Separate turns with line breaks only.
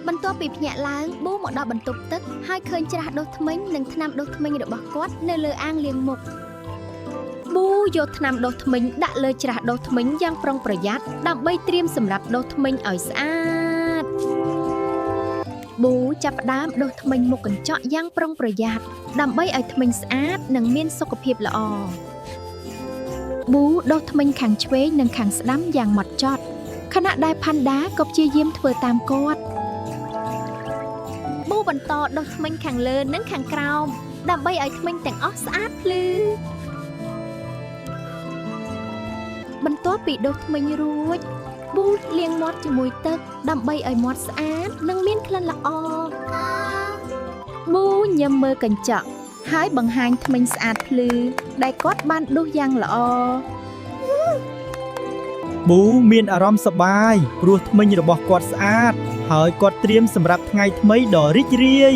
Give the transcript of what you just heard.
បន្ទាប់ពីភ្ញាក់ឡើងប៊ូមកដល់បន្ទប់ទឹកហើយឃើញច្រាសដុសធ្មេញនិងថ្នាំដុសធ្មេញរបស់គាត់នៅលើអាងលាងមុខប៊ូយកថ្នាំដុសធ្មេញដាក់លើច្រាសដុសធ្មេញយ៉ាងប្រុងប្រយ័ត្នដើម្បីត្រៀមសម្រាប់ដុសធ្មេញឲ្យស្អាតប៊ូចាប់ផ្ដើមដុសធ្មេញមុខកញ្ចក់យ៉ាងប្រុងប្រយ័ត្នដើម្បីឲ្យធ្មេញស្អាតនិងមានសុខភាពល្អប៊ូដុសធ្មេញខាងឆ្វេងនិងខាងស្ដាំយ៉ាងហ្មត់ចត់ខណៈដែលផាន់ដាក៏ព្យាយាមធ្វើតាមគាត់ប៊ូបន្តដុសធ្មេញខាងលើនិងខាងក្រោមដើម្បីឲ្យធ្មេញទាំងអស់ស្អាតភ្លឺបន្ទាប់ពីដុសធ្មេញរួចប៊ូលាងមាត់ជាមួយទឹកដើម្បីឲ្យមាត់ស្អាតនិងមានក្លិនល្អប៊ូញ៉ាំមើលកញ្ចក់ហើយបង្ហាញធ្មេញស្អាតភ្លឺដែលគាត់បានដុសយ៉ាងល្អ
ប៊ូមានអារម្មណ៍សប្បាយព្រោះធ្មេញរបស់គាត់ស្អាតហើយគាត់ត្រៀមសម្រាប់ថ្ងៃថ្មីដ៏រីករាយ